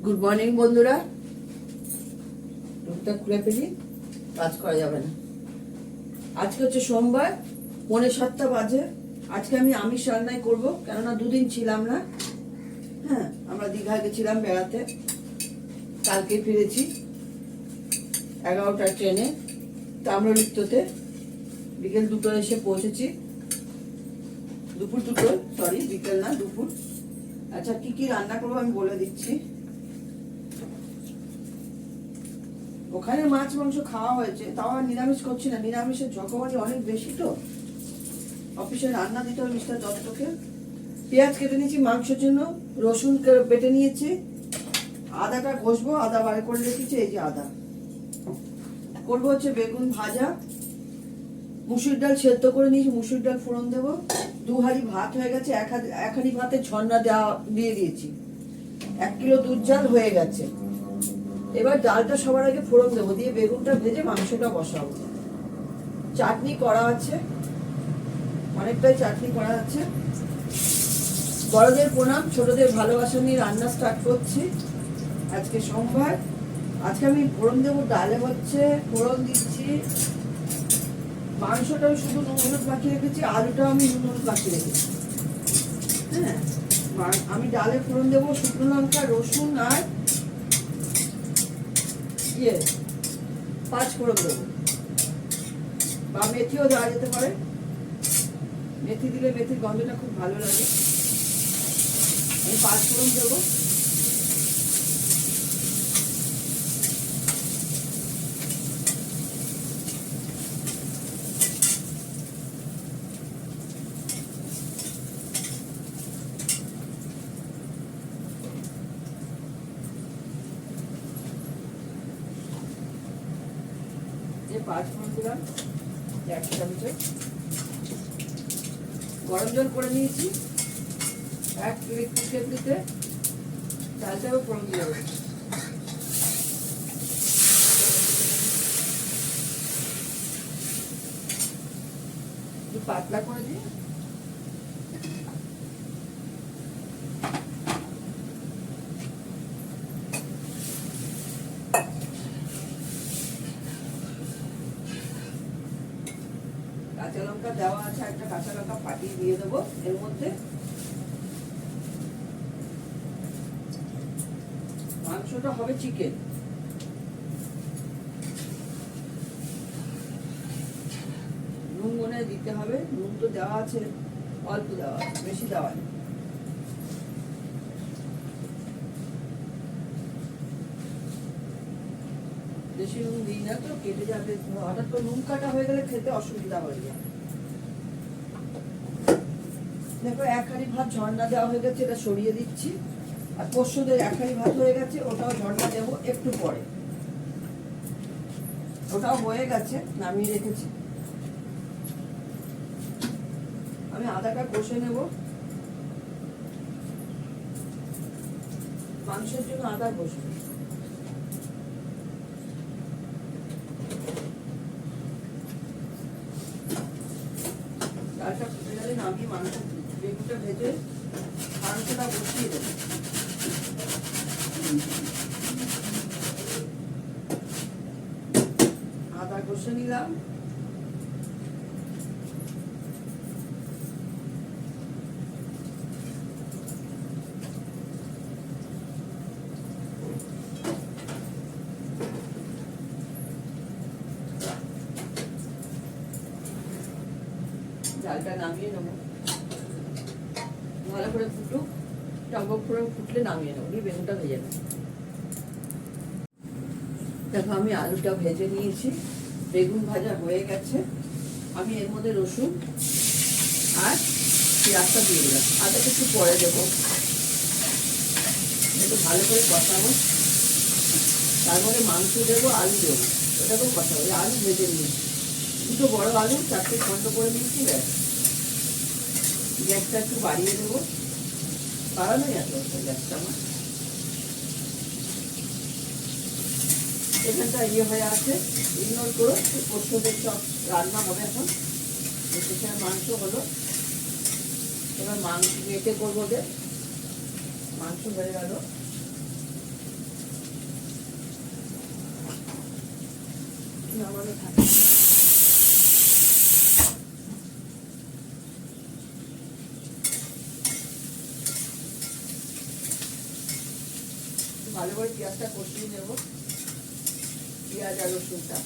Good morning বন্ধুরা। রুমটা খুলে ফেলি, কাজ করা যাবে না। আজকে হচ্ছে সোমবার, 6:45 বাজে। আজকে আমি আমিষ রান্নাই করবো, কেননা দুদিন ছিলাম না। হ্যাঁ, আমরা দীঘায় গেছিলাম বেড়াতে, কালকে ফিরেছি 11টার ট্রেনে তাম্রলিপ্ততে। বিকেল 2টো এসে পৌঁছেছি, দুপুর 2টো, সরি বিকেল না দুপুর। আচ্ছা, কি কি রান্না করবো আমি বলে দিচ্ছি। ওখানে মাছ মাংস খাওয়া হয়েছে, তাও আর নিরামিষ করছি না, নিরামিষের জকমানি অনেক বেশি তো। অফিসে রান্না দিতে হবে মিস্টার দত্তকে। পেঁয়াজ কেটে নিয়েছি মাংসের জন্য, রসুন বেটে নিয়েছি, আদাটা ঘষবো, আদা বার করে রেখেছি, এই যে আদা। করবো হচ্ছে বেগুন ভাজা, মুসুর ডাল সেদ্ধ করে নিয়েছি, মুসুর ডাল ফোড়ন দেবো। 2 হাঁড়ি ভাত হয়ে গেছে, 1 হাঁড়ি ভাতে ঝর্ণা দিয়ে দিয়েছি। 1 কিলো দুধ জাল হয়ে গেছে। এবার ডালটা সবার আগে ফোড়ন দেবো, দিয়ে বেগুনটা ভেজে মাংসটা বসাবো। চাটনি করা আছে, অনেকটাই চাটনি করা আছে। বড়দের প্রণাম, ছোটদের ভালোবাসা নিয়ে রান্না স্টার্ট করছি। আজকে সোমবার। আজকে আমি ফোড়ন দেবো, ডালে হচ্ছে ফোড়ন দিচ্ছি। মাংসটা আমি শুধু নুন হলুদ মাখিয়ে রেখেছি, আলুটাও আমি নুন হলুদ মাখিয়ে রেখেছি। হ্যাঁ, আমি ডালে ফোড়ন দেবো শুকনো লঙ্কা, রসুন আর 5 ফোড়ন দেবো, বা মেথিও দেওয়া যেতে পারে। মেথি দিলে মেথির গন্ধটা খুব ভালো লাগে। আমি 5 ফোড়ন দেবো। যে 5 ফোড়ন দিলাম 1 চামচে। গরম জল করে নিয়েছি, 1 কেটলিতে ডালটাও ফোড়ন দিয়ে দেবো। একটু পাতলা করে দিই। কাঁচা লঙ্কা দেওয়া আছে, একটা কাঁচা লঙ্কা ফাটিয়ে দিয়ে দেবো এর মধ্যে। মাংসটা হবে চিকেন। নুন মনে দিতে হবে, নুন তো দেওয়া আছে, অল্প দেওয়া আছে, বেশি দেওয়া নেই। বেশি নুন দিই না তো, কেটে যাবে, হঠাৎ করে নুন কাটা হয়ে গেলে খেতে অসুবিধা হয়ে যায়। দেখো 1 হাঁড়ি ভাত ঝর্ণা দেওয়া হয়ে গেছে, এটা সরিয়ে দিচ্ছি। আর পোস্তদের 1 হাঁড়ি ভাত হয়ে গেছে, ওটাও ঝর্ণা দেবো একটু পরে। ওটাও হয়ে গেছে, নামিয়ে রেখেছি। আমি আদাটা কষে নেব। মাংসের জন্য আদা কষে ডালটা ফুটে গেলে নামিয়ে মাংস বেগুনটা ভেজে মাংসটা বসিয়ে দেবো। আদা কষে নিলাম। ডালটা নামিয়ে নেবো, ভালো করে ফুটুক, টক করে ফুটলে নামিয়ে নেবো, দিয়ে বেগুনটা ভেজে নেবো। দেখো আমি আলুটা ভেজে নিয়েছি, বেগুন ভাজা হয়ে গেছে। আমি এর মধ্যে রসুন আর পেঁয়াজটা দিয়ে দিলাম, আদাটা একটু পরে দেবো। একটু ভালো করে কষাবো, তারপরে মাংস দেবো, আলু দেবো, ওটাকেও কষাবো। আলু ভেজে নিয়েছি, 2 বড় আলু 4টে খন্ড করে নিয়েছি। ব্যাস, গ্যাসটা একটু বাড়িয়ে দেবো, বাড়ানোই আছে গ্যাসটা আমার। এখানটা হয়ে আছে, ইগনোর করো। পোস্তদের সব রান্না হবে এখন। মাংস হলো, এবার মাংস মেটে করবো, মাংস হয়ে গেল। নামানো থাকে। ভালো করে পেঁয়াজটা কষিয়ে নেব, পেঁয়াজ আর রসুনটা।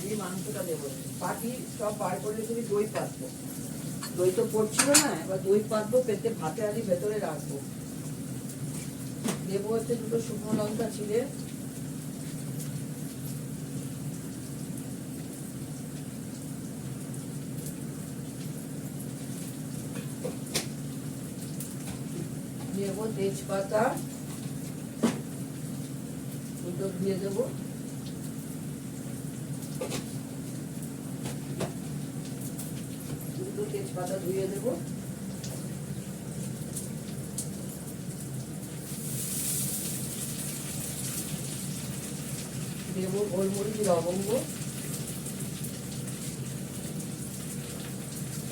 এই মাংসটা দেবো, বাকি সব বার করলে শুধু দই পাতবো, দই তো পড়ছিল না, এবার দই পাতবো, পেতে ভাতে আদি ভেতরে রাখবো। দেবো হচ্ছে দুটো শুকনো লঙ্কা ছিঁড়ে, দেবো তেজপাতা দুটো দিয়ে দেবো, দুটো তেজপাতা ধুয়ে দেবো, দেবো গোলমরিচ লবঙ্গ,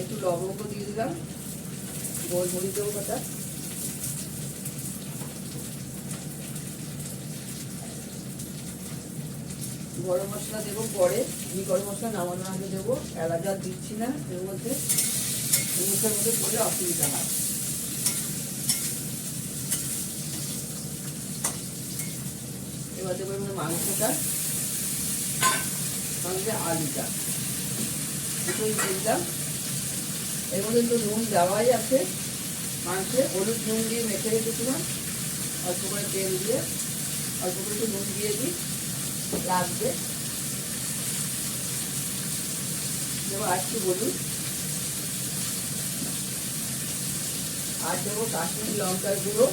একটু লবঙ্গ দিয়ে দিলাম, গোলমরিচ দেবো কটা, গরম মশলা দেবো পরে, এই গরম মশলা নামানোর আগে দেবো, এলাচ আর দিচ্ছি না এর মধ্যে, জিনিসের মধ্যে পড়লে অসুবিধা হয়। এবার দেবো এর মধ্যে মাংসটা, সঙ্গে আলুটা দুটোই দিলাম। এর মধ্যে তো নুন দেওয়াই আছে মাংসে, হলুদ নুন দিয়ে মেখে রেখেছিলাম, অল্প করে তেল দিয়ে অল্প করে একটু নুন দিয়ে দিই, লাগবে। দেবো আর একটু বলুন, আর দেবো কাশ্মীরি লঙ্কার গুঁড়ো,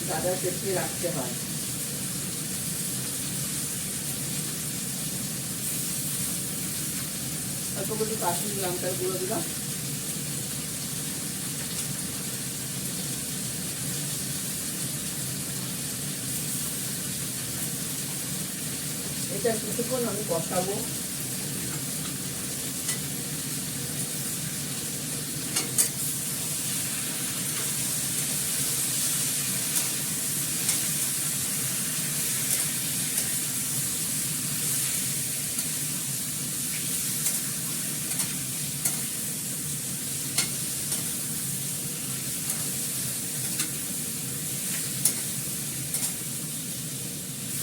দাদা পেটিয়ে রাখতে হয়। অল্প করে কাশ্মীরি লঙ্কার গুঁড়ো দিলাম, এটা কিছুক্ষণ আমি কষাবো।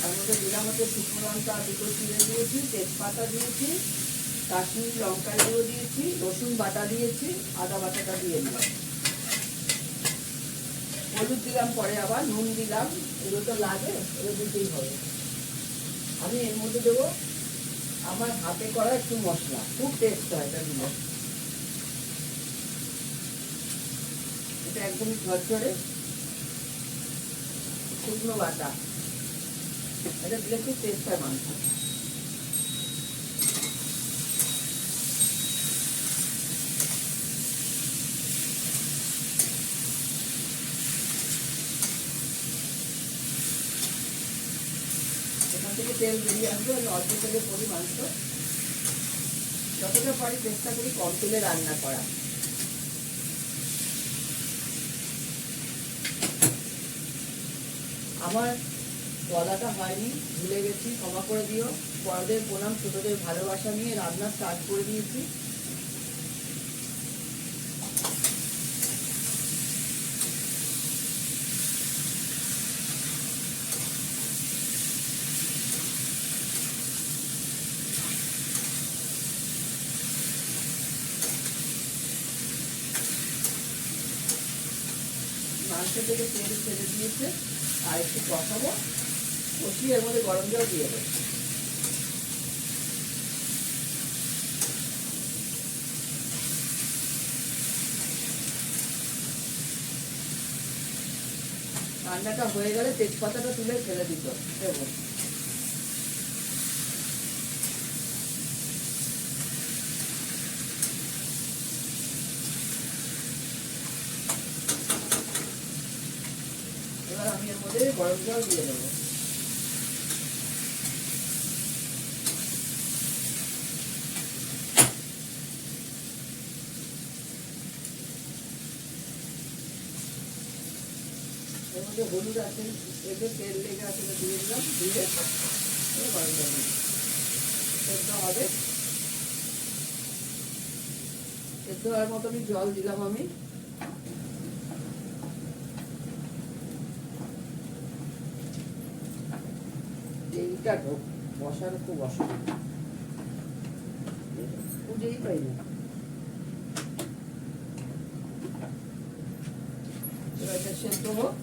তার মধ্যে দিলাম হচ্ছে শুকনো লঙ্কা দুটো চিড়ে দিয়েছি, তেজপাতা দিয়েছি, কাশ্মীরি লঙ্কার গুঁড়ো দিয়েছি, রসুন বাটা দিয়েছি, আদা বাটাটা দিয়ে দিলাম, হলুদ দিলাম পরে, আবার নুন দিলাম, এগুলো তো লাগে, এগুলো দিতেই হবে। আমি এর মধ্যে দেবো আমার হাতে করা একটু মশলা, খুব টেস্ট হয় এটা দিলে, এটা একদমই ঝরঝরে শুকনো বাটা, এটা দিলে খুব টেস্ট হয় মাংস। এখান থেকে তেল বেরিয়ে আসবে, আমি অল্প তেলে করি মাংস, যতটা পারি চেষ্টা করি কম তেলে রান্না করা। আমার বলাটা হয়নি, ভুলে গেছি, ক্ষমা করে দিও। বড়দের প্রণাম, ছোটদের ভালোবাসা নিয়ে রান্না স্টার্ট করে দিয়েছি। মাংস থেকে তেল ছেড়ে দিয়েছে, আর একটু কষাবো, কষিয়ে এর মধ্যে গরম জল দিয়ে দেবো। রান্নাটা হয়ে গেলে তেজপাতাটা তুলে ফেলে দিত দেবো। এবার আমি এর মধ্যে গরম জল দিয়ে দেবো। এর মধ্যে হলুদ আছে, এতে তেল লেগে আছে, দিয়ে দিলাম, দিয়ে গরম গরম সেদ্ধ হবে। সেদ্ধ হওয়ার মতনই জল দিলাম আমি। এইটা বসার খুব অসুবিধা, খুঁজেই পাই না। এবার এটা সেদ্ধ হোক,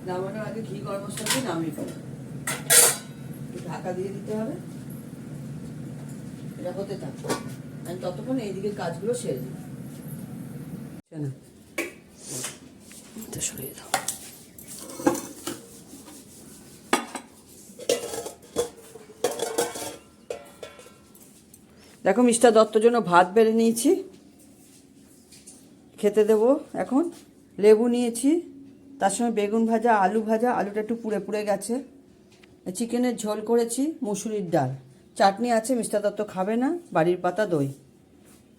নামানোর আগে ঘি গরম মশলা দিয়ে নামিয়ে ফেলো, ঢাকা দিয়ে দিতে হবে। এটা হতে থাকবে, আমি ততক্ষণ এইদিকে কাজগুলো সেরে দিই। সরিয়ে দাও। দেখো মিস্টার দত্তর জন্য ভাত বেড়ে নিয়েছি, খেতে দেবো এখন। লেবু নিয়েছি, তার সঙ্গে বেগুন ভাজা, আলু ভাজা, আলুটা একটু পুড়ে পুড়ে গেছে। চিকেনের ঝোল করেছি, মুসুরির ডাল, চাটনি আছে, মিস্টার দত্ত খাবে না, বাড়ির পাতা দই।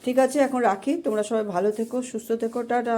ঠিক আছে, এখন রাখি। তোমরা সবাই ভালো থেকো, সুস্থ থেকো, টাটা।